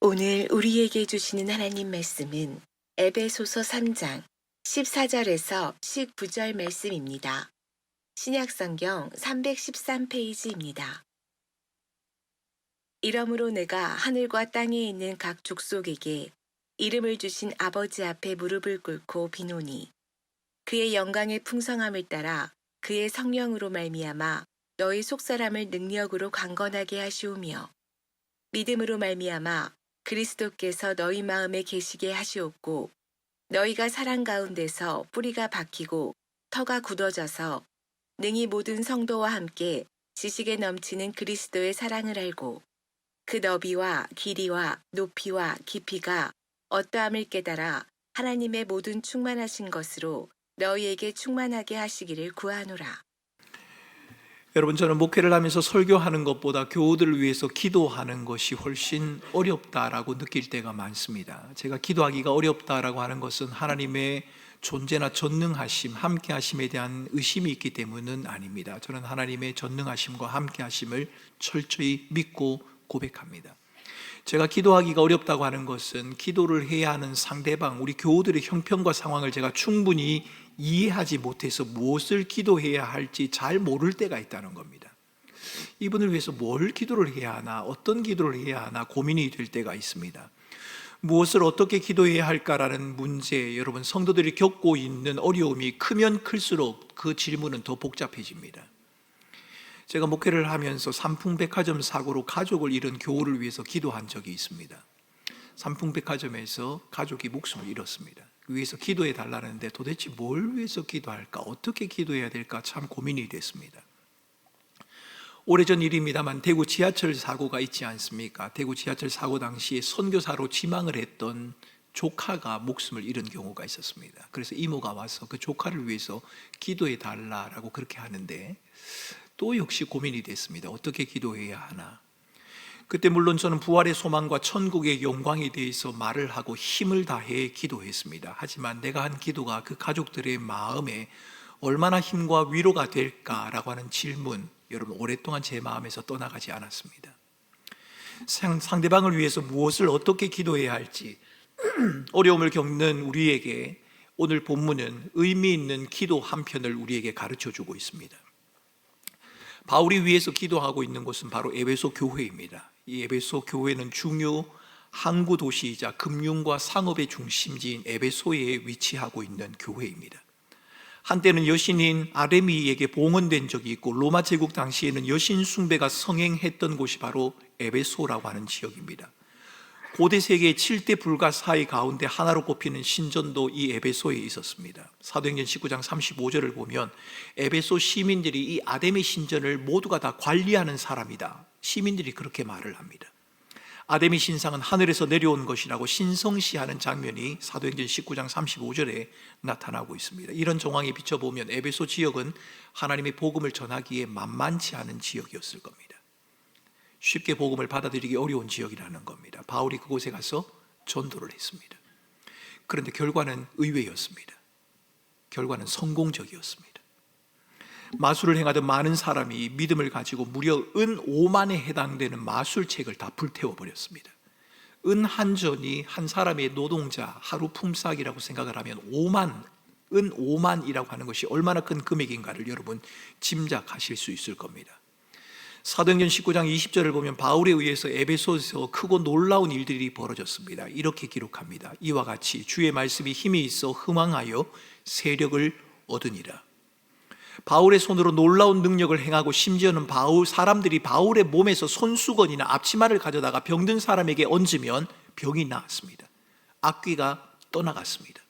오늘 우리에게 주시는 하나님 말씀은 에베소서 3장 14절에서 19절 말씀입니다. 신약성경 313페이지입니다. 이러므로 내가 하늘과 땅에 있는 각 족속에게 이름을 주신 아버지 앞에 무릎을 꿇고 비노니 그의 영광의 풍성함을 따라 그의 성령으로 말미암아 너희 속사람을 능력으로 강건하게 하시오며 믿음으로 말미암아 그리스도께서 너희 마음에 계시게 하시옵고 너희가 사랑 가운데서 뿌리가 박히고 터가 굳어져서 능히 모든 성도와 함께 지식에 넘치는 그리스도의 사랑을 알고 그 너비와 길이와 높이와 깊이가 어떠함을 깨달아 하나님의 모든 충만하신 것으로 너희에게 충만하게 하시기를 구하노라. 여러분, 저는 목회를 하면서 설교하는 것보다 교우들을 위해서 기도하는 것이 훨씬 어렵다라고 느낄 때가 많습니다. 제가 기도하기가 어렵다라고 하는 것은 하나님의 존재나 전능하심, 함께하심에 대한 의심이 있기 때문은 아닙니다. 저는 하나님의 전능하심과 함께하심을 철저히 믿고 고백합니다. 제가 기도하기가 어렵다고 하는 것은 기도를 해야 하는 상대방, 우리 교우들의 형편과 상황을 제가 충분히 이해하지 못해서 무엇을 기도해야 할지 잘 모를 때가 있다는 겁니다. 이분을 위해서 뭘 기도를 해야 하나, 어떤 기도를 해야 하나 고민이 될 때가 있습니다. 무엇을 어떻게 기도해야 할까라는 문제, 여러분 성도들이 겪고 있는 어려움이 크면 클수록 그 질문은 더 복잡해집니다. 제가 목회를 하면서 삼풍백화점 사고로 가족을 잃은 교우를 위해서 기도한 적이 있습니다. 삼풍백화점에서 가족이 목숨을 잃었습니다. 위해서 기도해 달라는데 도대체 뭘 위해서 기도할까? 어떻게 기도해야 될까? 참 고민이 됐습니다. 오래전 일입니다만 대구 지하철 사고가 있지 않습니까? 대구 지하철 사고 당시에 선교사로 지망을 했던 조카가 목숨을 잃은 경우가 있었습니다. 그래서 이모가 와서 그 조카를 위해서 기도해 달라고 그렇게 하는데 또 역시 고민이 됐습니다. 어떻게 기도해야 하나? 그때 물론 저는 부활의 소망과 천국의 영광에 대해서 말을 하고 힘을 다해 기도했습니다. 하지만 내가 한 기도가 그 가족들의 마음에 얼마나 힘과 위로가 될까라고 하는 질문, 여러분 오랫동안 제 마음에서 떠나가지 않았습니다. 상대방을 위해서 무엇을 어떻게 기도해야 할지 어려움을 겪는 우리에게 오늘 본문은 의미 있는 기도 한 편을 우리에게 가르쳐주고 있습니다. 바울이 위해서 기도하고 있는 곳은 바로 에베소 교회입니다. 이 에베소 교회는 중요 항구 도시이자 금융과 상업의 중심지인 에베소에 위치하고 있는 교회입니다. 한때는 여신인 아데미에게 봉헌된 적이 있고 로마 제국 당시에는 여신 숭배가 성행했던 곳이 바로 에베소라고 하는 지역입니다. 고대 세계의 7대 불가사의 가운데 하나로 꼽히는 신전도 이 에베소에 있었습니다. 사도행전 19장 35절을 보면 에베소 시민들이 이 아데미 신전을 모두가 다 관리하는 사람이다, 시민들이 그렇게 말을 합니다. 아데미 신상은 하늘에서 내려온 것이라고 신성시하는 장면이 사도행전 19장 35절에 나타나고 있습니다. 이런 정황에 비춰보면 에베소 지역은 하나님의 복음을 전하기에 만만치 않은 지역이었을 겁니다. 쉽게 복음을 받아들이기 어려운 지역이라는 겁니다. 바울이 그곳에 가서 전도를 했습니다. 그런데 결과는 의외였습니다. 결과는 성공적이었습니다. 마술을 행하던 많은 사람이 믿음을 가지고 무려 은 5만에 해당되는 마술책을 다 불태워버렸습니다. 은 한 전이 한 사람의 노동자 하루 품삯이라고 생각을 하면 은 5만이라고 하는 것이 얼마나 큰 금액인가를 여러분 짐작하실 수 있을 겁니다. 사도행전 19장 20절을 보면 바울에 의해서 에베소에서 크고 놀라운 일들이 벌어졌습니다. 이렇게 기록합니다. 이와 같이 주의 말씀이 힘이 있어 흥왕하여 세력을 얻으니라. 바울의 손으로 놀라운 능력을 행하고 심지어는 사람들이 바울의 몸에서 손수건이나 앞치마를 가져다가 병든 사람에게 얹으면 병이 나았습니다. 악귀가 떠나갔습니다.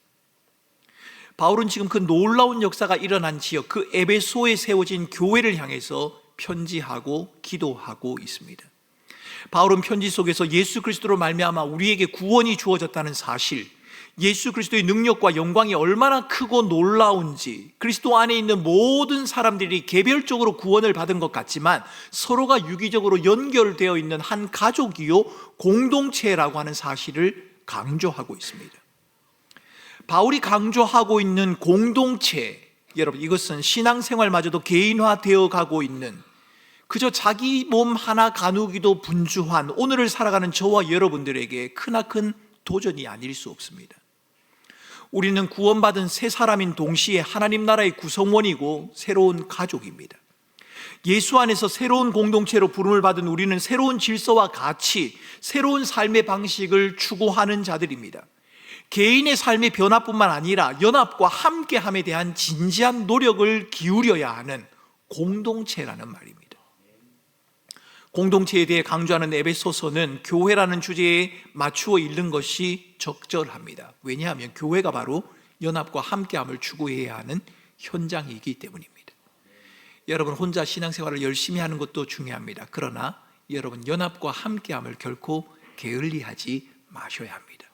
바울은 지금 그 놀라운 역사가 일어난 지역, 그 에베소에 세워진 교회를 향해서 편지하고 기도하고 있습니다. 바울은 편지 속에서 예수 그리스도로 말미암아 우리에게 구원이 주어졌다는 사실, 예수 그리스도의 능력과 영광이 얼마나 크고 놀라운지, 그리스도 안에 있는 모든 사람들이 개별적으로 구원을 받은 것 같지만 서로가 유기적으로 연결되어 있는 한 가족이요 공동체라고 하는 사실을 강조하고 있습니다. 바울이 강조하고 있는 공동체, 여러분 이것은 신앙생활마저도 개인화되어 가고 있는 그저 자기 몸 하나 가누기도 분주한 오늘을 살아가는 저와 여러분들에게 크나큰 도전이 아닐 수 없습니다. 우리는 구원받은 새 사람인 동시에 하나님 나라의 구성원이고 새로운 가족입니다. 예수 안에서 새로운 공동체로 부름을 받은 우리는 새로운 질서와 가치, 새로운 삶의 방식을 추구하는 자들입니다. 개인의 삶의 변화뿐만 아니라 연합과 함께함에 대한 진지한 노력을 기울여야 하는 공동체라는 말입니다. 공동체에 대해 강조하는 에베소서는 교회라는 주제에 맞추어 읽는 것이 적절합니다. 왜냐하면 교회가 바로 연합과 함께함을 추구해야 하는 현장이기 때문입니다. 여러분 혼자 신앙생활을 열심히 하는 것도 중요합니다. 그러나 여러분 연합과 함께함을 결코 게을리하지 마셔야 합니다.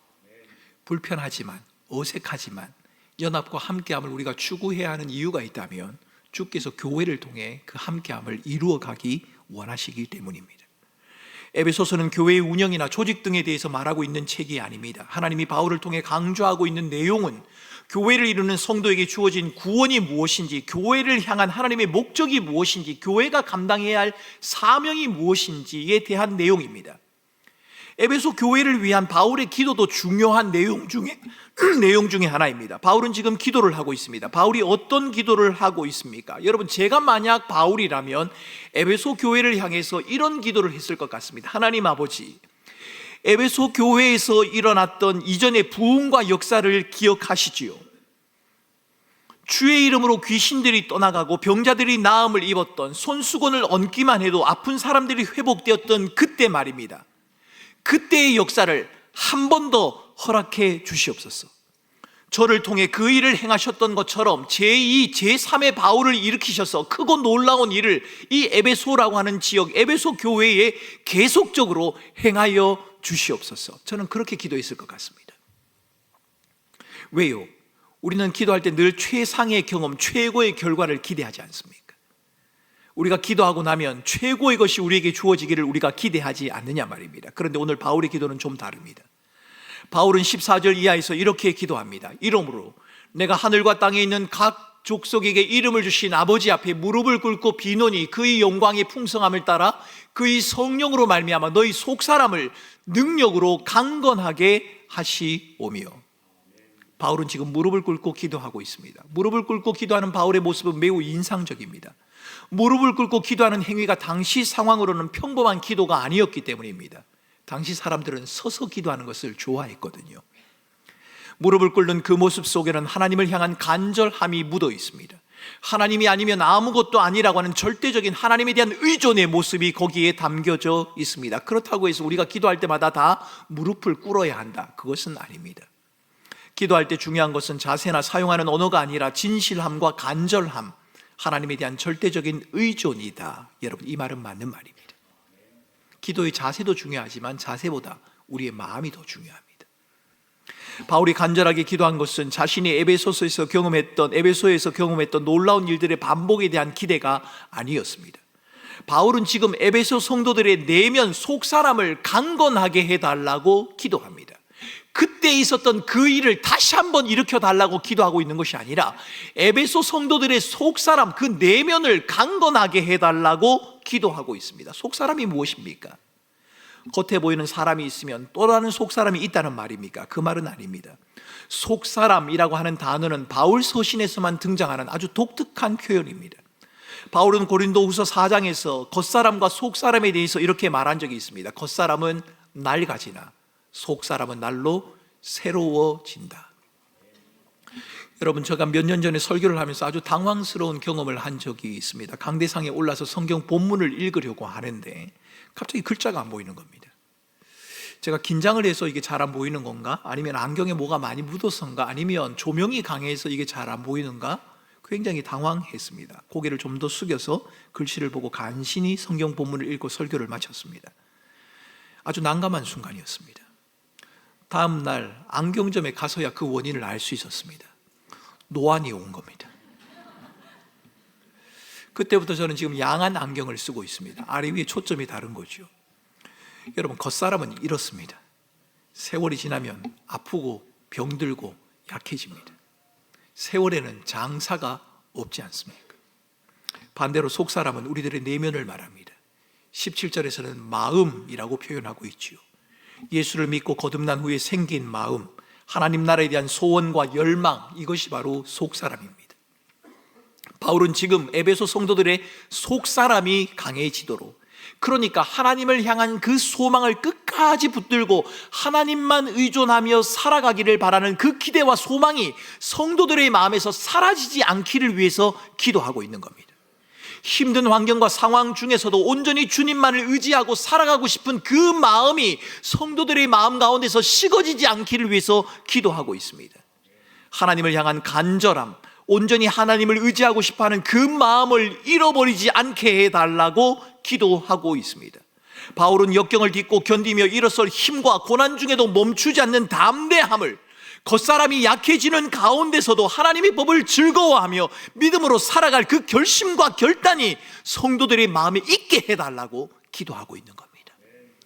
불편하지만 어색하지만 연합과 함께함을 우리가 추구해야 하는 이유가 있다면 주께서 교회를 통해 그 함께함을 이루어가기 원하시기 때문입니다. 에베소서는 교회의 운영이나 조직 등에 대해서 말하고 있는 책이 아닙니다. 하나님이 바울을 통해 강조하고 있는 내용은 교회를 이루는 성도에게 주어진 구원이 무엇인지, 교회를 향한 하나님의 목적이 무엇인지, 교회가 감당해야 할 사명이 무엇인지에 대한 내용입니다. 에베소 교회를 위한 바울의 기도도 중요한 내용 중에 하나입니다. 바울은 지금 기도를 하고 있습니다. 바울이 어떤 기도를 하고 있습니까? 여러분, 제가 만약 바울이라면 에베소 교회를 향해서 이런 기도를 했을 것 같습니다. 하나님 아버지, 에베소 교회에서 일어났던 이전의 부흥과 역사를 기억하시지요. 주의 이름으로 귀신들이 떠나가고 병자들이 나음을 입었던, 손수건을 얹기만 해도 아픈 사람들이 회복되었던 그때 말입니다. 그때의 역사를 한 번 더 허락해 주시옵소서. 저를 통해 그 일을 행하셨던 것처럼 제2, 제3의 바울을 일으키셔서 크고 놀라운 일을 이 에베소라고 하는 지역, 에베소 교회에 계속적으로 행하여 주시옵소서. 저는 그렇게 기도했을 것 같습니다. 왜요? 우리는 기도할 때 늘 최상의 경험, 최고의 결과를 기대하지 않습니까? 우리가 기도하고 나면 최고의 것이 우리에게 주어지기를 우리가 기대하지 않느냐 말입니다. 그런데 오늘 바울의 기도는 좀 다릅니다. 바울은 14절 이하에서 이렇게 기도합니다. 이러므로 내가 하늘과 땅에 있는 각 족속에게 이름을 주신 아버지 앞에 무릎을 꿇고 비노니 그의 영광의 풍성함을 따라 그의 성령으로 말미암아 너희 속사람을 능력으로 강건하게 하시오며. 바울은 지금 무릎을 꿇고 기도하고 있습니다. 무릎을 꿇고 기도하는 바울의 모습은 매우 인상적입니다. 무릎을 꿇고 기도하는 행위가 당시 상황으로는 평범한 기도가 아니었기 때문입니다. 당시 사람들은 서서 기도하는 것을 좋아했거든요. 무릎을 꿇는 그 모습 속에는 하나님을 향한 간절함이 묻어 있습니다. 하나님이 아니면 아무것도 아니라고 하는 절대적인 하나님에 대한 의존의 모습이 거기에 담겨져 있습니다. 그렇다고 해서 우리가 기도할 때마다 다 무릎을 꿇어야 한다, 그것은 아닙니다. 기도할 때 중요한 것은 자세나 사용하는 언어가 아니라 진실함과 간절함, 하나님에 대한 절대적인 의존이다. 여러분, 이 말은 맞는 말입니다. 기도의 자세도 중요하지만 자세보다 우리의 마음이 더 중요합니다. 바울이 간절하게 기도한 것은 자신이 에베소에서 경험했던 놀라운 일들의 반복에 대한 기대가 아니었습니다. 바울은 지금 에베소 성도들의 내면 속사람을 강건하게 해달라고 기도합니다. 그때 있었던 그 일을 다시 한번 일으켜 달라고 기도하고 있는 것이 아니라 에베소 성도들의 속사람, 그 내면을 강건하게 해달라고 기도하고 있습니다. 속사람이 무엇입니까? 겉에 보이는 사람이 있으면 또 다른 속사람이 있다는 말입니까? 그 말은 아닙니다. 속사람이라고 하는 단어는 바울 서신에서만 등장하는 아주 독특한 표현입니다. 바울은 고린도후서 4장에서 겉사람과 속사람에 대해서 이렇게 말한 적이 있습니다. 겉사람은 낡아지나 속사람은 날로 새로워진다. 여러분, 제가 몇 년 전에 설교를 하면서 아주 당황스러운 경험을 한 적이 있습니다. 강대상에 올라서 성경 본문을 읽으려고 하는데 갑자기 글자가 안 보이는 겁니다. 제가 긴장을 해서 이게 잘 안 보이는 건가? 아니면 안경에 뭐가 많이 묻어서인가? 아니면 조명이 강해서 이게 잘 안 보이는가? 굉장히 당황했습니다. 고개를 좀 더 숙여서 글씨를 보고 간신히 성경 본문을 읽고 설교를 마쳤습니다. 아주 난감한 순간이었습니다. 다음 날 안경점에 가서야 그 원인을 알 수 있었습니다. 노안이 온 겁니다. 그때부터 저는 지금 양한 안경을 쓰고 있습니다. 아래 위에 초점이 다른 거죠. 여러분, 겉사람은 이렇습니다. 세월이 지나면 아프고 병들고 약해집니다. 세월에는 장사가 없지 않습니까? 반대로 속사람은 우리들의 내면을 말합니다. 17절에서는 마음이라고 표현하고 있지요. 예수를 믿고 거듭난 후에 생긴 마음, 하나님 나라에 대한 소원과 열망, 이것이 바로 속사람입니다. 바울은 지금 에베소 성도들의 속사람이 강해지도록, 그러니까 하나님을 향한 그 소망을 끝까지 붙들고 하나님만 의존하며 살아가기를 바라는 그 기대와 소망이 성도들의 마음에서 사라지지 않기를 위해서 기도하고 있는 겁니다. 힘든 환경과 상황 중에서도 온전히 주님만을 의지하고 살아가고 싶은 그 마음이 성도들의 마음 가운데서 식어지지 않기를 위해서 기도하고 있습니다. 하나님을 향한 간절함, 온전히 하나님을 의지하고 싶어하는 그 마음을 잃어버리지 않게 해달라고 기도하고 있습니다. 바울은 역경을 딛고 견디며 일어설 힘과 고난 중에도 멈추지 않는 담대함을, 겉사람이 약해지는 가운데서도 하나님의 법을 즐거워하며 믿음으로 살아갈 그 결심과 결단이 성도들의 마음에 있게 해달라고 기도하고 있는 겁니다.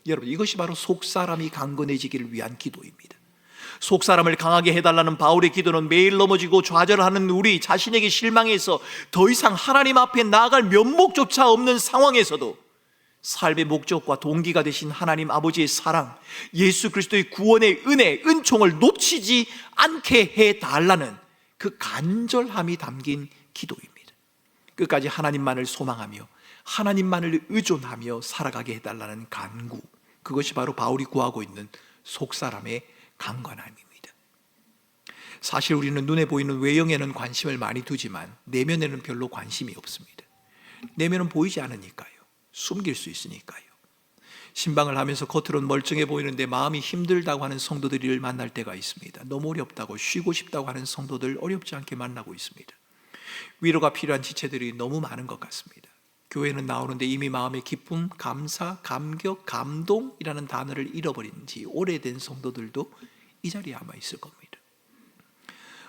여러분, 이것이 바로 속사람이 강건해지기를 위한 기도입니다. 속사람을 강하게 해달라는 바울의 기도는 매일 넘어지고 좌절하는 우리 자신에게 실망해서 더 이상 하나님 앞에 나아갈 면목조차 없는 상황에서도 삶의 목적과 동기가 되신 하나님 아버지의 사랑, 예수 그리스도의 구원의 은혜, 은총을 놓치지 않게 해달라는 그 간절함이 담긴 기도입니다. 끝까지 하나님만을 소망하며 하나님만을 의존하며 살아가게 해달라는 간구, 그것이 바로 바울이 구하고 있는 속사람의 강건함입니다. 사실 우리는 눈에 보이는 외형에는 관심을 많이 두지만 내면에는 별로 관심이 없습니다. 내면은 보이지 않으니까요. 숨길 수 있으니까요. 신방을 하면서 겉으로는 멀쩡해 보이는데 마음이 힘들다고 하는 성도들을 만날 때가 있습니다. 너무 어렵다고, 쉬고 싶다고 하는 성도들 어렵지 않게 만나고 있습니다. 위로가 필요한 지체들이 너무 많은 것 같습니다. 교회는 나오는데 이미 마음의 기쁨, 감사, 감격, 감동이라는 단어를 잃어버린 지 오래된 성도들도 이 자리에 아마 있을 겁니다.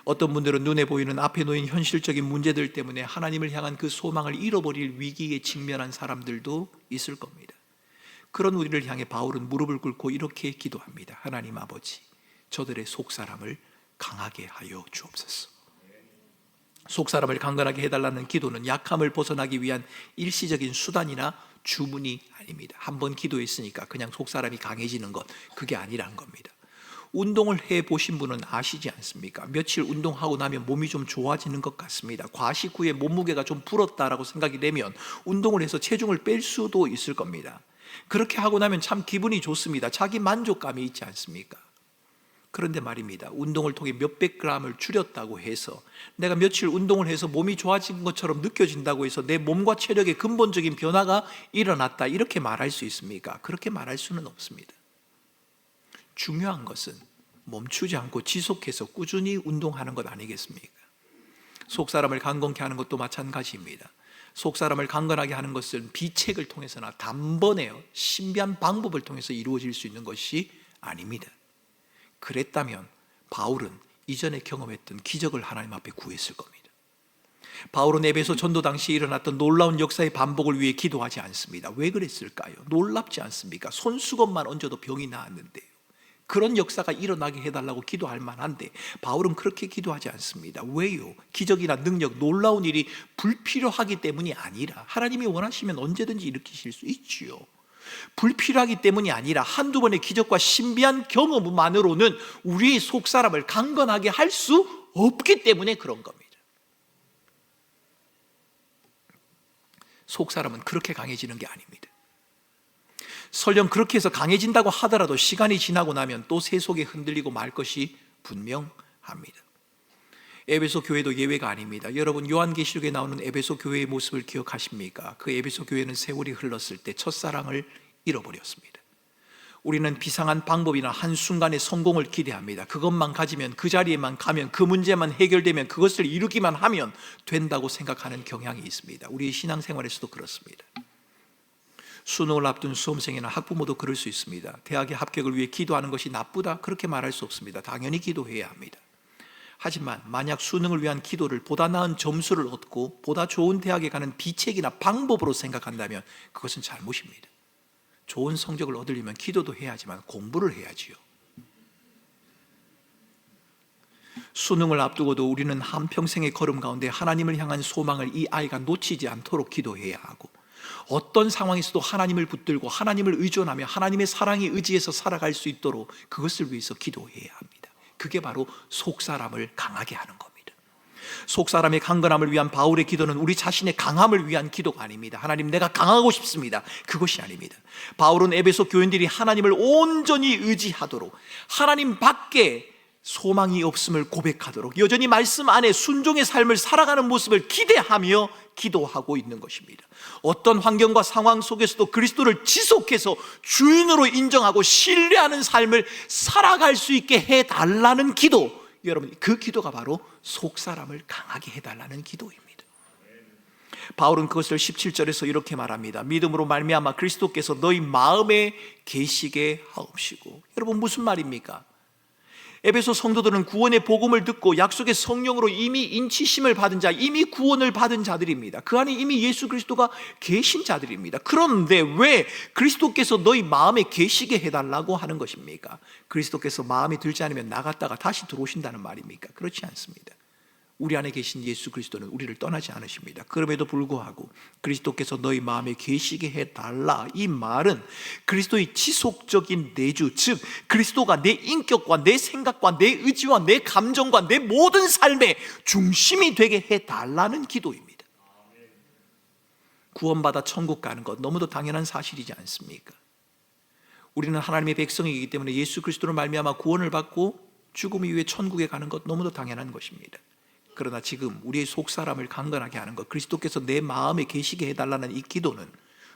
어떤 분들은 눈에 보이는 앞에 놓인 현실적인 문제들 때문에 하나님을 향한 그 소망을 잃어버릴 위기에 직면한 사람들도 있을 겁니다. 그런 우리를 향해 바울은 무릎을 꿇고 이렇게 기도합니다. 하나님 아버지, 저들의 속사람을 강하게 하여 주옵소서. 속사람을 강건하게 해달라는 기도는 약함을 벗어나기 위한 일시적인 수단이나 주문이 아닙니다. 한번 기도했으니까 그냥 속사람이 강해지는 것, 그게 아니란 겁니다. 운동을 해보신 분은 아시지 않습니까? 며칠 운동하고 나면 몸이 좀 좋아지는 것 같습니다. 과식 후에 몸무게가 좀 불었다라고 생각이 되면 운동을 해서 체중을 뺄 수도 있을 겁니다. 그렇게 하고 나면 참 기분이 좋습니다. 자기 만족감이 있지 않습니까? 그런데 말입니다, 운동을 통해 몇백 g을 줄였다고 해서 내가 며칠 운동을 해서 몸이 좋아진 것처럼 느껴진다고 해서 내 몸과 체력에 근본적인 변화가 일어났다, 이렇게 말할 수 있습니까? 그렇게 말할 수는 없습니다. 중요한 것은 멈추지 않고 지속해서 꾸준히 운동하는 것 아니겠습니까? 속사람을 강건케 하는 것도 마찬가지입니다. 속사람을 강건하게 하는 것은 비책을 통해서나 단번에 신비한 방법을 통해서 이루어질 수 있는 것이 아닙니다. 그랬다면 바울은 이전에 경험했던 기적을 하나님 앞에 구했을 겁니다. 바울은 에베소 전도 당시에 일어났던 놀라운 역사의 반복을 위해 기도하지 않습니다. 왜 그랬을까요? 놀랍지 않습니까? 손수건만 얹어도 병이 나았는데요. 그런 역사가 일어나게 해달라고 기도할 만한데 바울은 그렇게 기도하지 않습니다. 왜요? 기적이나 능력, 놀라운 일이 불필요하기 때문이 아니라, 하나님이 원하시면 언제든지 일으키실 수 있지요. 불필요하기 때문이 아니라 한두 번의 기적과 신비한 경험만으로는 우리의 속사람을 강건하게 할 수 없기 때문에 그런 겁니다. 속사람은 그렇게 강해지는 게 아닙니다. 설령 그렇게 해서 강해진다고 하더라도 시간이 지나고 나면 또 새 속에 흔들리고 말 것이 분명합니다. 에베소 교회도 예외가 아닙니다. 여러분, 요한계시록에 나오는 에베소 교회의 모습을 기억하십니까? 그 에베소 교회는 세월이 흘렀을 때 첫사랑을 잃어버렸습니다. 우리는 비상한 방법이나 한순간의 성공을 기대합니다. 그것만 가지면, 그 자리에만 가면, 그 문제만 해결되면, 그것을 이루기만 하면 된다고 생각하는 경향이 있습니다. 우리의 신앙생활에서도 그렇습니다. 수능을 앞둔 수험생이나 학부모도 그럴 수 있습니다. 대학의 합격을 위해 기도하는 것이 나쁘다? 그렇게 말할 수 없습니다. 당연히 기도해야 합니다. 하지만 만약 수능을 위한 기도를 보다 나은 점수를 얻고 보다 좋은 대학에 가는 비책이나 방법으로 생각한다면 그것은 잘못입니다. 좋은 성적을 얻으려면 기도도 해야지만 공부를 해야지요. 수능을 앞두고도 우리는 한평생의 걸음 가운데 하나님을 향한 소망을 이 아이가 놓치지 않도록 기도해야 하고, 어떤 상황에서도 하나님을 붙들고 하나님을 의존하며 하나님의 사랑에 의지해서 살아갈 수 있도록 그것을 위해서 기도해야 합니다. 그게 바로 속사람을 강하게 하는 겁니다. 속사람의 강건함을 위한 바울의 기도는 우리 자신의 강함을 위한 기도가 아닙니다. 하나님, 내가 강하고 싶습니다. 그것이 아닙니다. 바울은 에베소 교인들이 하나님을 온전히 의지하도록, 하나님 밖에 소망이 없음을 고백하도록, 여전히 말씀 안에 순종의 삶을 살아가는 모습을 기대하며 기도하고 있는 것입니다. 어떤 환경과 상황 속에서도 그리스도를 지속해서 주인으로 인정하고 신뢰하는 삶을 살아갈 수 있게 해달라는 기도, 여러분, 그 기도가 바로 속사람을 강하게 해달라는 기도입니다. 바울은 그것을 17절에서 이렇게 말합니다. 믿음으로 말미암아 그리스도께서 너희 마음에 계시게 하옵시고. 여러분, 무슨 말입니까? 에베소 성도들은 구원의 복음을 듣고 약속의 성령으로 이미 인치심을 받은 자, 이미 구원을 받은 자들입니다. 그 안에 이미 예수 그리스도가 계신 자들입니다. 그런데 왜 그리스도께서 너희 마음에 계시게 해달라고 하는 것입니까? 그리스도께서 마음에 들지 않으면 나갔다가 다시 들어오신다는 말입니까? 그렇지 않습니다. 우리 안에 계신 예수 그리스도는 우리를 떠나지 않으십니다. 그럼에도 불구하고 그리스도께서 너희 마음에 계시게 해달라, 이 말은 그리스도의 지속적인 내주, 즉 그리스도가 내 인격과 내 생각과 내 의지와 내 감정과 내 모든 삶의 중심이 되게 해달라는 기도입니다. 구원받아 천국 가는 것 너무도 당연한 사실이지 않습니까? 우리는 하나님의 백성이기 때문에 예수 그리스도를 말미암아 구원을 받고 죽음 이후에 천국에 가는 것 너무도 당연한 것입니다. 그러나 지금 우리의 속사람을 강건하게 하는 것, 그리스도께서 내 마음에 계시게 해달라는 이 기도는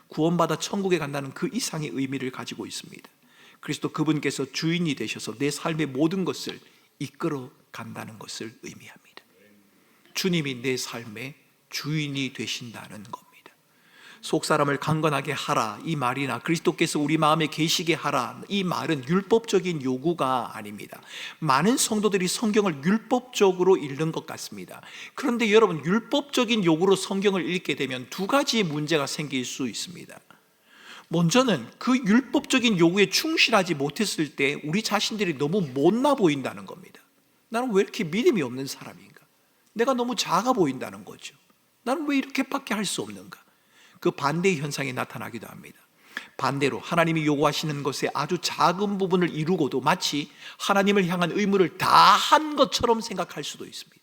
구원받아 천국에 간다는 그 이상의 의미를 가지고 있습니다. 그리스도 그분께서 주인이 되셔서 내 삶의 모든 것을 이끌어 간다는 것을 의미합니다. 주님이 내 삶의 주인이 되신다는 겁니다. 속사람을 강건하게 하라, 이 말이나 그리스도께서 우리 마음에 계시게 하라, 이 말은 율법적인 요구가 아닙니다. 많은 성도들이 성경을 율법적으로 읽는 것 같습니다. 그런데 여러분, 율법적인 요구로 성경을 읽게 되면 두 가지의 문제가 생길 수 있습니다. 먼저는 그 율법적인 요구에 충실하지 못했을 때 우리 자신들이 너무 못나 보인다는 겁니다. 나는 왜 이렇게 믿음이 없는 사람인가? 내가 너무 작아 보인다는 거죠. 나는 왜 이렇게밖에 할 수 없는가? 그 반대의 현상이 나타나기도 합니다. 반대로 하나님이 요구하시는 것의 아주 작은 부분을 이루고도 마치 하나님을 향한 의무를 다 한 것처럼 생각할 수도 있습니다.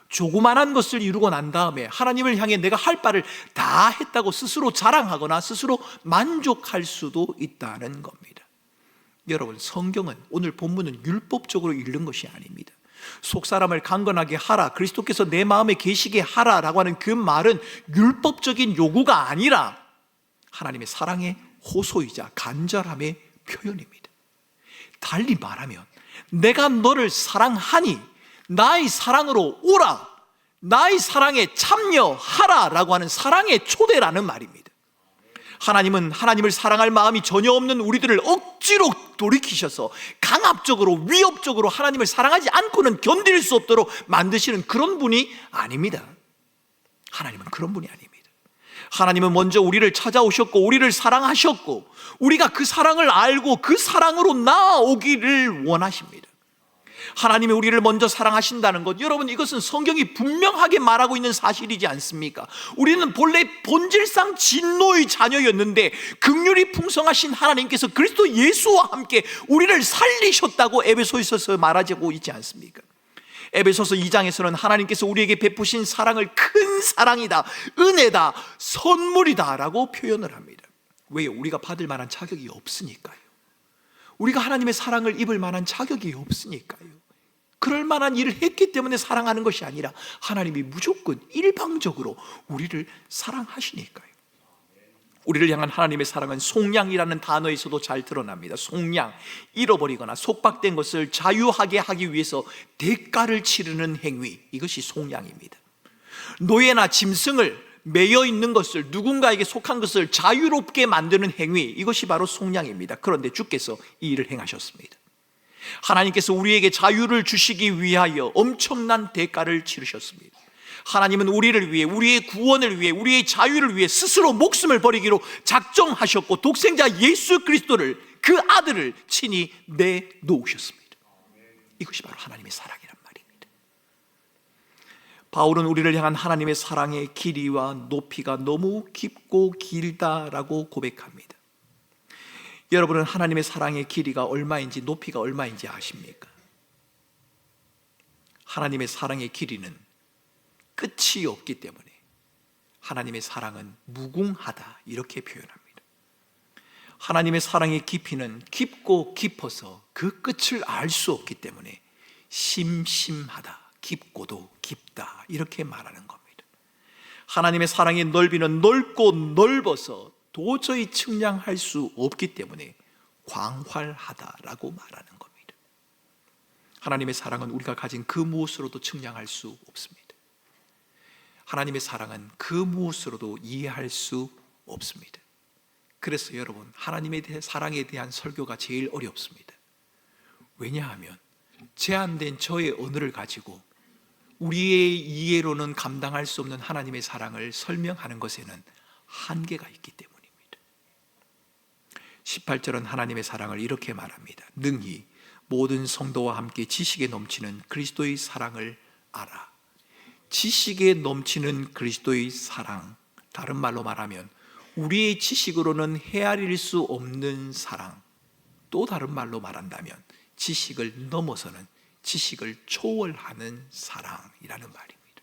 조그만한 것을 이루고 난 다음에 하나님을 향해 내가 할 바를 다 했다고 스스로 자랑하거나 스스로 만족할 수도 있다는 겁니다. 여러분, 성경은, 오늘 본문은 율법적으로 읽는 것이 아닙니다. 속사람을 강건하게 하라, 그리스도께서 내 마음에 계시게 하라라고 하는 그 말은 율법적인 요구가 아니라 하나님의 사랑의 호소이자 간절함의 표현입니다. 달리 말하면, 내가 너를 사랑하니 나의 사랑으로 오라, 나의 사랑에 참여하라라고 하는 사랑의 초대라는 말입니다. 하나님은 하나님을 사랑할 마음이 전혀 없는 우리들을 억지로 돌이키셔서 강압적으로, 위협적으로 하나님을 사랑하지 않고는 견딜 수 없도록 만드시는 그런 분이 아닙니다. 하나님은 그런 분이 아닙니다. 하나님은 먼저 우리를 찾아오셨고 우리를 사랑하셨고 우리가 그 사랑을 알고 그 사랑으로 나아오기를 원하십니다. 하나님이 우리를 먼저 사랑하신다는 것, 여러분, 이것은 성경이 분명하게 말하고 있는 사실이지 않습니까? 우리는 본래 본질상 진노의 자녀였는데 긍휼이 풍성하신 하나님께서 그리스도 예수와 함께 우리를 살리셨다고 에베소서에서 말하고 있지 않습니까? 에베소서 2장에서는 하나님께서 우리에게 베푸신 사랑을 큰 사랑이다, 은혜다, 선물이다 라고 표현을 합니다. 왜요? 우리가 받을 만한 자격이 없으니까요. 우리가 하나님의 사랑을 입을 만한 자격이 없으니까요. 그럴 만한 일을 했기 때문에 사랑하는 것이 아니라 하나님이 무조건 일방적으로 우리를 사랑하시니까요. 우리를 향한 하나님의 사랑은 속량이라는 단어에서도 잘 드러납니다. 속량, 잃어버리거나 속박된 것을 자유하게 하기 위해서 대가를 치르는 행위, 이것이 속량입니다. 노예나 짐승을 매여 있는 것을, 누군가에게 속한 것을 자유롭게 만드는 행위, 이것이 바로 속량입니다. 그런데 주께서 이 일을 행하셨습니다. 하나님께서 우리에게 자유를 주시기 위하여 엄청난 대가를 치르셨습니다. 하나님은 우리를 위해, 우리의 구원을 위해, 우리의 자유를 위해 스스로 목숨을 버리기로 작정하셨고 독생자 예수 그리스도를, 그 아들을 친히 내놓으셨습니다. 이것이 바로 하나님의 사랑이란 말입니다. 바울은 우리를 향한 하나님의 사랑의 길이와 높이가 너무 깊고 길다라고 고백합니다. 여러분은 하나님의 사랑의 길이가 얼마인지 높이가 얼마인지 아십니까? 하나님의 사랑의 길이는 끝이 없기 때문에 하나님의 사랑은 무궁하다 이렇게 표현합니다. 하나님의 사랑의 깊이는 깊고 깊어서 그 끝을 알 수 없기 때문에 심심하다, 깊고도 깊다 이렇게 말하는 겁니다. 하나님의 사랑의 넓이는 넓고 넓어서 도저히 측량할 수 없기 때문에 광활하다라고 말하는 겁니다. 하나님의 사랑은 우리가 가진 그 무엇으로도 측량할 수 없습니다. 하나님의 사랑은 그 무엇으로도 이해할 수 없습니다. 그래서 여러분, 하나님의 사랑에 대한 설교가 제일 어렵습니다. 왜냐하면 제한된 저의 언어를 가지고 우리의 이해로는 감당할 수 없는 하나님의 사랑을 설명하는 것에는 한계가 있기 때문입니다. 18절은 하나님의 사랑을 이렇게 말합니다. 능히 모든 성도와 함께 지식에 넘치는 그리스도의 사랑을 알아. 지식에 넘치는 그리스도의 사랑, 다른 말로 말하면 우리의 지식으로는 헤아릴 수 없는 사랑, 또 다른 말로 말한다면 지식을 넘어서는, 지식을 초월하는 사랑이라는 말입니다.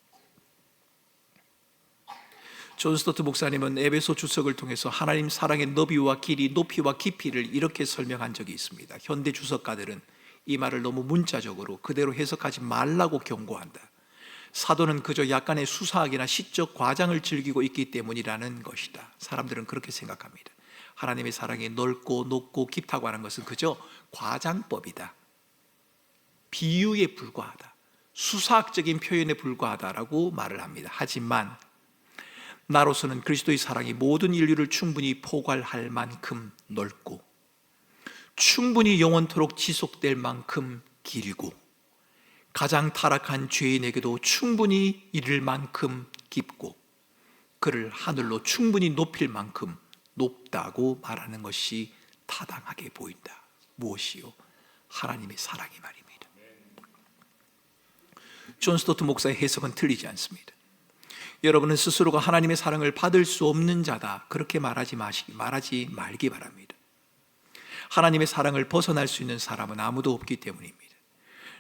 존 스토트 목사님은 에베소 주석을 통해서 하나님 사랑의 너비와 길이, 높이와 깊이를 이렇게 설명한 적이 있습니다. 현대 주석가들은 이 말을 너무 문자적으로 그대로 해석하지 말라고 경고한다. 사도는 그저 약간의 수사학이나 시적 과장을 즐기고 있기 때문이라는 것이다. 사람들은 그렇게 생각합니다. 하나님의 사랑이 넓고 높고 깊다고 하는 것은 그저 과장법이다, 비유에 불과하다, 수사학적인 표현에 불과하다라고 말을 합니다. 하지만 나로서는 그리스도의 사랑이 모든 인류를 충분히 포괄할 만큼 넓고 충분히 영원토록 지속될 만큼 길고 가장 타락한 죄인에게도 충분히 이를 만큼 깊고 그를 하늘로 충분히 높일 만큼 높다고 말하는 것이 타당하게 보인다. 무엇이요? 하나님의 사랑이 말입니다. 존 스토트 목사의 해석은 틀리지 않습니다. 여러분은 스스로가 하나님의 사랑을 받을 수 없는 자다, 그렇게 말하지 말기 바랍니다. 하나님의 사랑을 벗어날 수 있는 사람은 아무도 없기 때문입니다.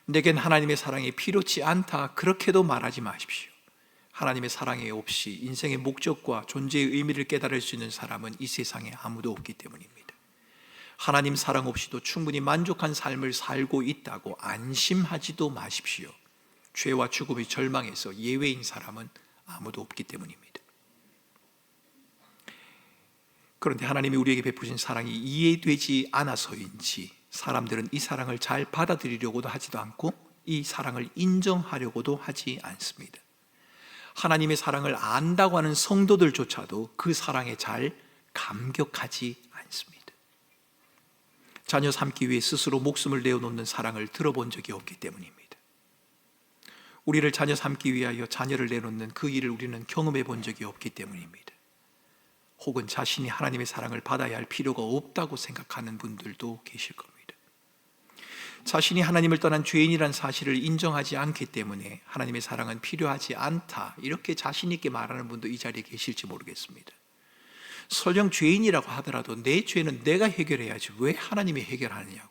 내겐 하나님의 사랑이 필요치 않다, 그렇게도 말하지 마십시오. 하나님의 사랑이 없이 인생의 목적과 존재의 의미를 깨달을 수 있는 사람은 이 세상에 아무도 없기 때문입니다. 하나님 사랑 없이도 충분히 만족한 삶을 살고 있다고 안심하지도 마십시오. 죄와 죽음의 절망에서 예외인 사람은 아무도 없기 때문입니다. 그런데 하나님이 우리에게 베푸신 사랑이 이해되지 않아서인지 사람들은 이 사랑을 잘 받아들이려고도 하지도 않고 이 사랑을 인정하려고도 하지 않습니다. 하나님의 사랑을 안다고 하는 성도들조차도 그 사랑에 잘 감격하지 않습니다. 자녀 삼기 위해 스스로 목숨을 내어놓는 사랑을 들어본 적이 없기 때문입니다. 우리를 자녀 삼기 위하여 자녀를 내놓는 그 일을 우리는 경험해 본 적이 없기 때문입니다. 혹은 자신이 하나님의 사랑을 받아야 할 필요가 없다고 생각하는 분들도 계실 겁니다. 자신이 하나님을 떠난 죄인이란 사실을 인정하지 않기 때문에 하나님의 사랑은 필요하지 않다, 이렇게 자신 있게 말하는 분도 이 자리에 계실지 모르겠습니다. 설령 죄인이라고 하더라도 내 죄는 내가 해결해야지 왜 하나님이 해결하느냐고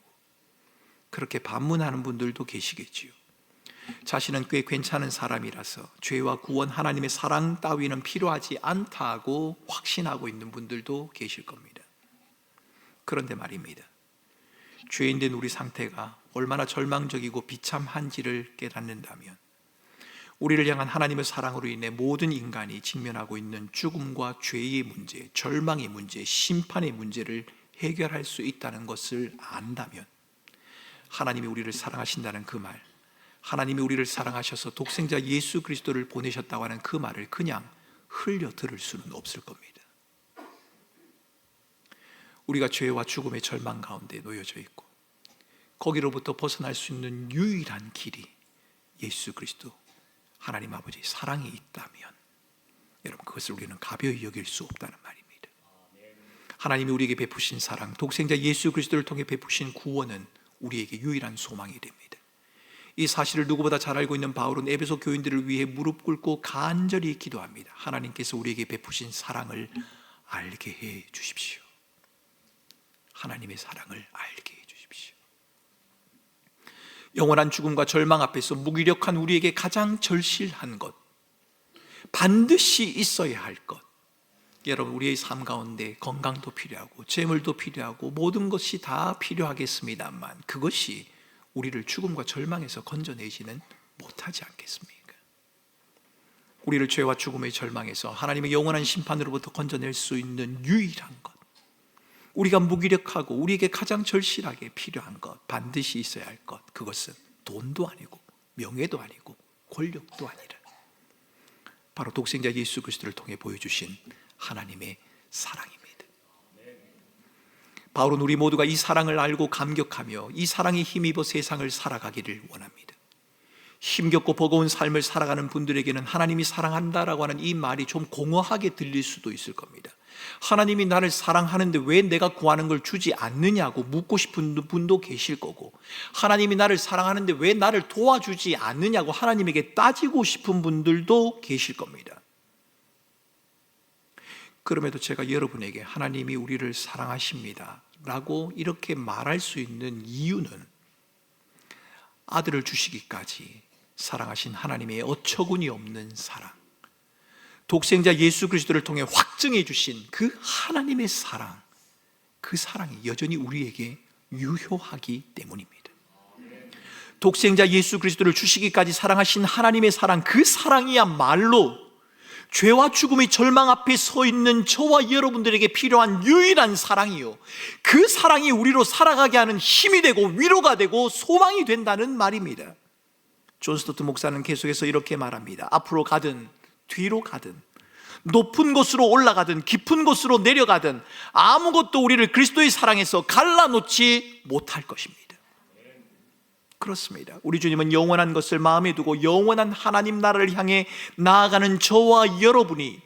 그렇게 반문하는 분들도 계시겠지요. 자신은 꽤 괜찮은 사람이라서 죄와 구원, 하나님의 사랑 따위는 필요하지 않다고 확신하고 있는 분들도 계실 겁니다. 그런데 말입니다, 죄인된 우리 상태가 얼마나 절망적이고 비참한지를 깨닫는다면 우리를 향한 하나님의 사랑으로 인해 모든 인간이 직면하고 있는 죽음과 죄의 문제, 절망의 문제, 심판의 문제를 해결할 수 있다는 것을 안다면 하나님이 우리를 사랑하신다는 그 말, 하나님이 우리를 사랑하셔서 독생자 예수 그리스도를 보내셨다고 하는 그 말을 그냥 흘려 들을 수는 없을 겁니다. 우리가 죄와 죽음의 절망 가운데 놓여져 있고 거기로부터 벗어날 수 있는 유일한 길이 예수 그리스도, 하나님 아버지의 사랑이 있다면 여러분, 그것을 우리는 가벼이 여길 수 없다는 말입니다. 하나님이 우리에게 베푸신 사랑, 독생자 예수 그리스도를 통해 베푸신 구원은 우리에게 유일한 소망이 됩니다. 이 사실을 누구보다 잘 알고 있는 바울은 에베소 교인들을 위해 무릎 꿇고 간절히 기도합니다. 하나님께서 우리에게 베푸신 사랑을 알게 해 주십시오. 하나님의 사랑을 알게 해 주십시오. 영원한 죽음과 절망 앞에서 무기력한 우리에게 가장 절실한 것, 반드시 있어야 할 것, 여러분, 우리의 삶 가운데 건강도 필요하고 재물도 필요하고 모든 것이 다 필요하겠습니다만 그것이 우리를 죽음과 절망에서 건져내지는 못하지 않겠습니까? 우리를 죄와 죽음의 절망에서 하나님의 영원한 심판으로부터 건져낼 수 있는 유일한 것, 우리가 무기력하고 우리에게 가장 절실하게 필요한 것, 반드시 있어야 할 것, 그것은 돈도 아니고 명예도 아니고 권력도 아니라 바로 독생자 예수 그리스도를 통해 보여주신 하나님의 사랑입니다. 바울은 우리 모두가 이 사랑을 알고 감격하며 이 사랑에 힘입어 세상을 살아가기를 원합니다. 힘겹고 버거운 삶을 살아가는 분들에게는 하나님이 사랑한다라고 하는 이 말이 좀 공허하게 들릴 수도 있을 겁니다. 하나님이 나를 사랑하는데 왜 내가 구하는 걸 주지 않느냐고 묻고 싶은 분도 계실 거고, 하나님이 나를 사랑하는데 왜 나를 도와주지 않느냐고 하나님에게 따지고 싶은 분들도 계실 겁니다. 그럼에도 제가 여러분에게 하나님이 우리를 사랑하십니다 라고 이렇게 말할 수 있는 이유는 아들을 주시기까지 사랑하신 하나님의 어처구니 없는 사랑, 독생자 예수 그리스도를 통해 확증해 주신 그 하나님의 사랑, 그 사랑이 여전히 우리에게 유효하기 때문입니다. 독생자 예수 그리스도를 주시기까지 사랑하신 하나님의 사랑, 그 사랑이야말로 죄와 죽음의 절망 앞에 서 있는 저와 여러분들에게 필요한 유일한 사랑이요, 그 사랑이 우리로 살아가게 하는 힘이 되고 위로가 되고 소망이 된다는 말입니다. 존 스토트 목사는 계속해서 이렇게 말합니다. 앞으로 가든 뒤로 가든 높은 곳으로 올라가든 깊은 곳으로 내려가든 아무것도 우리를 그리스도의 사랑에서 갈라놓지 못할 것입니다. 그렇습니다. 우리 주님은 영원한 것을 마음에 두고 영원한 하나님 나라를 향해 나아가는 저와 여러분이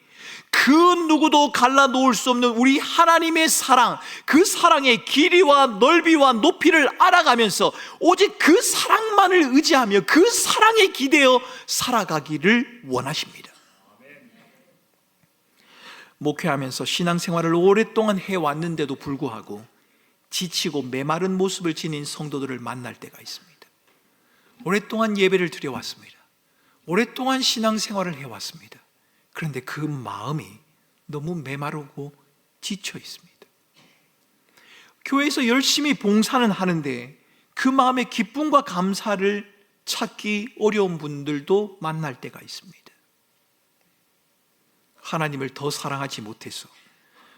그 누구도 갈라놓을 수 없는 우리 하나님의 사랑, 그 사랑의 길이와 넓이와 높이를 알아가면서 오직 그 사랑만을 의지하며 그 사랑에 기대어 살아가기를 원하십니다. 목회하면서 신앙생활을 오랫동안 해왔는데도 불구하고 지치고 메마른 모습을 지닌 성도들을 만날 때가 있습니다. 오랫동안 예배를 드려왔습니다. 오랫동안 신앙생활을 해왔습니다. 그런데 그 마음이 너무 메마르고 지쳐 있습니다. 교회에서 열심히 봉사는 하는데 그 마음의 기쁨과 감사를 찾기 어려운 분들도 만날 때가 있습니다. 하나님을 더 사랑하지 못해서,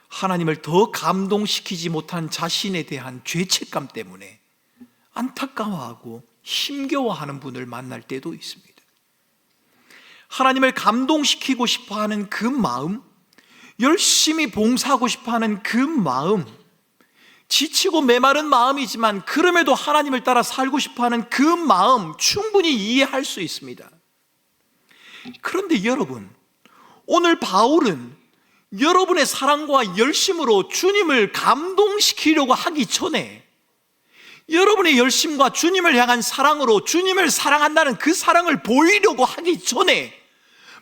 하나님을 더 감동시키지 못한 자신에 대한 죄책감 때문에 안타까워하고 힘겨워하는 분을 만날 때도 있습니다. 하나님을 감동시키고 싶어하는 그 마음, 열심히 봉사하고 싶어하는 그 마음, 지치고 메마른 마음이지만 그럼에도 하나님을 따라 살고 싶어하는 그 마음 충분히 이해할 수 있습니다. 그런데 여러분, 오늘 바울은 여러분의 사랑과 열심으로 주님을 감동시키려고 하기 전에, 여러분의 열심과 주님을 향한 사랑으로 주님을 사랑한다는 그 사랑을 보이려고 하기 전에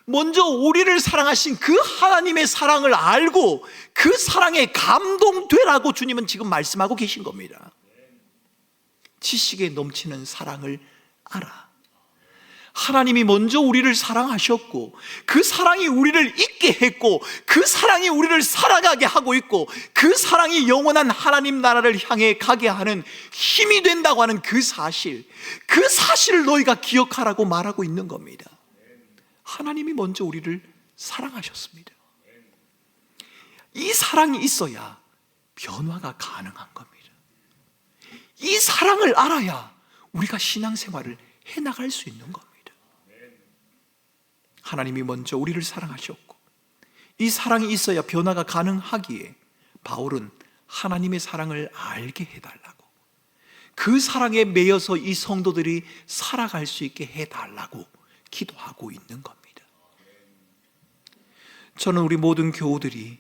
먼저 우리를 사랑하신 그 하나님의 사랑을 알고 그 사랑에 감동되라고 주님은 지금 말씀하고 계신 겁니다. 지식에 넘치는 사랑을 알아. 하나님이 먼저 우리를 사랑하셨고 그 사랑이 우리를 있게 했고 그 사랑이 우리를 살아가게 하고 있고 그 사랑이 영원한 하나님 나라를 향해 가게 하는 힘이 된다고 하는 그 사실을 너희가 기억하라고 말하고 있는 겁니다. 하나님이 먼저 우리를 사랑하셨습니다. 이 사랑이 있어야 변화가 가능한 겁니다. 이 사랑을 알아야 우리가 신앙생활을 해나갈 수 있는 겁니다. 하나님이 먼저 우리를 사랑하셨고 이 사랑이 있어야 변화가 가능하기에 바울은 하나님의 사랑을 알게 해달라고, 그 사랑에 매여서 이 성도들이 살아갈 수 있게 해달라고 기도하고 있는 겁니다. 저는 우리 모든 교우들이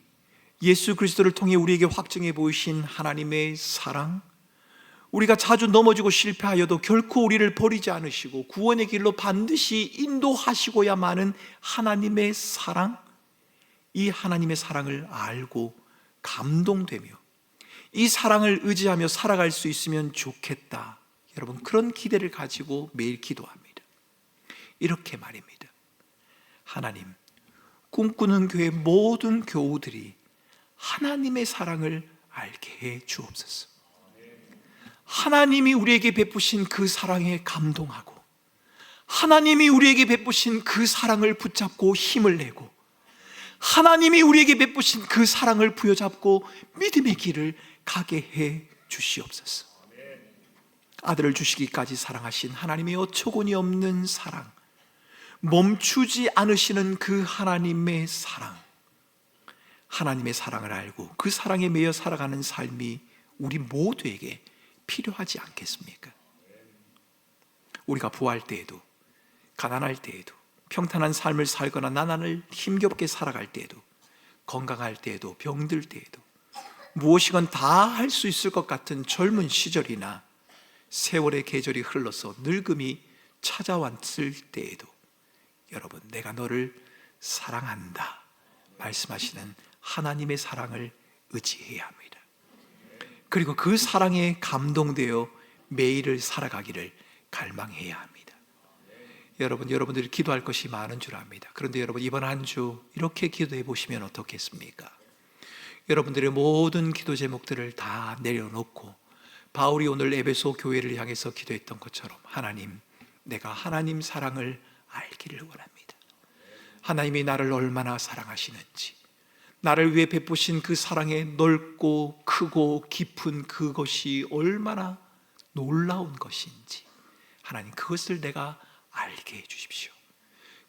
예수 그리스도를 통해 우리에게 확증해 보이신 하나님의 사랑, 우리가 자주 넘어지고 실패하여도 결코 우리를 버리지 않으시고 구원의 길로 반드시 인도하시고야만은 하나님의 사랑, 이 하나님의 사랑을 알고 감동되며 이 사랑을 의지하며 살아갈 수 있으면 좋겠다. 여러분, 그런 기대를 가지고 매일 기도합니다. 이렇게 말입니다. 하나님, 꿈꾸는 교회 모든 교우들이 하나님의 사랑을 알게 해 주옵소서. 하나님이 우리에게 베푸신 그 사랑에 감동하고 하나님이 우리에게 베푸신 그 사랑을 붙잡고 힘을 내고 하나님이 우리에게 베푸신 그 사랑을 부여잡고 믿음의 길을 가게 해 주시옵소서. 아들을 주시기까지 사랑하신 하나님의 어처구니 없는 사랑, 멈추지 않으시는 그 하나님의 사랑, 하나님의 사랑을 알고 그 사랑에 매여 살아가는 삶이 우리 모두에게 필요하지 않겠습니까? 우리가 부할 때에도, 가난할 때에도, 평탄한 삶을 살거나 나날을 힘겹게 살아갈 때에도, 건강할 때에도, 병들 때에도, 무엇이건 다 할 수 있을 것 같은 젊은 시절이나 세월의 계절이 흘러서 늙음이 찾아왔을 때에도 여러분, 내가 너를 사랑한다 말씀하시는 하나님의 사랑을 의지해야 합니다. 그리고 그 사랑에 감동되어 매일을 살아가기를 갈망해야 합니다. 여러분, 여러분들이 기도할 것이 많은 줄 압니다. 그런데 여러분, 이번 한 주 이렇게 기도해 보시면 어떻겠습니까? 여러분들의 모든 기도 제목들을 다 내려놓고 바울이 오늘 에베소 교회를 향해서 기도했던 것처럼 하나님, 내가 하나님 사랑을 알기를 원합니다. 하나님이 나를 얼마나 사랑하시는지, 나를 위해 베푸신 그 사랑의 넓고 크고 깊은 그것이 얼마나 놀라운 것인지 하나님, 그것을 내가 알게 해 주십시오.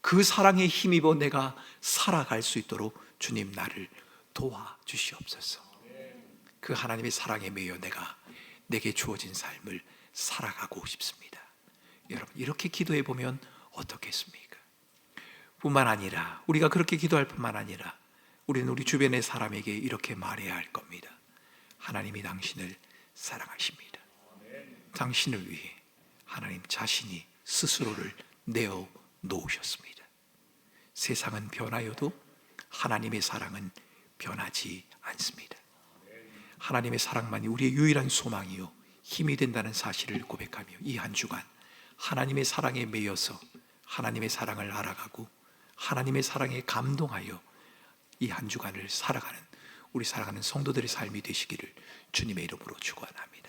그 사랑에 힘입어 내가 살아갈 수 있도록 주님 나를 도와주시옵소서. 그 하나님의 사랑에 매여 내게 주어진 삶을 살아가고 싶습니다. 여러분, 이렇게 기도해 보면 어떻겠습니까? 뿐만 아니라, 우리가 그렇게 기도할 뿐만 아니라 우리는 우리 주변의 사람에게 이렇게 말해야 할 겁니다. 하나님이 당신을 사랑하십니다. 당신을 위해 하나님 자신이 스스로를 내어 놓으셨습니다. 세상은 변하여도 하나님의 사랑은 변하지 않습니다. 하나님의 사랑만이 우리의 유일한 소망이요 힘이 된다는 사실을 고백하며 이 한 주간 하나님의 사랑에 매여서 하나님의 사랑을 알아가고 하나님의 사랑에 감동하여 이 한 주간을 살아가는 우리 사랑하는 성도들의 삶이 되시기를 주님의 이름으로 축원합니다.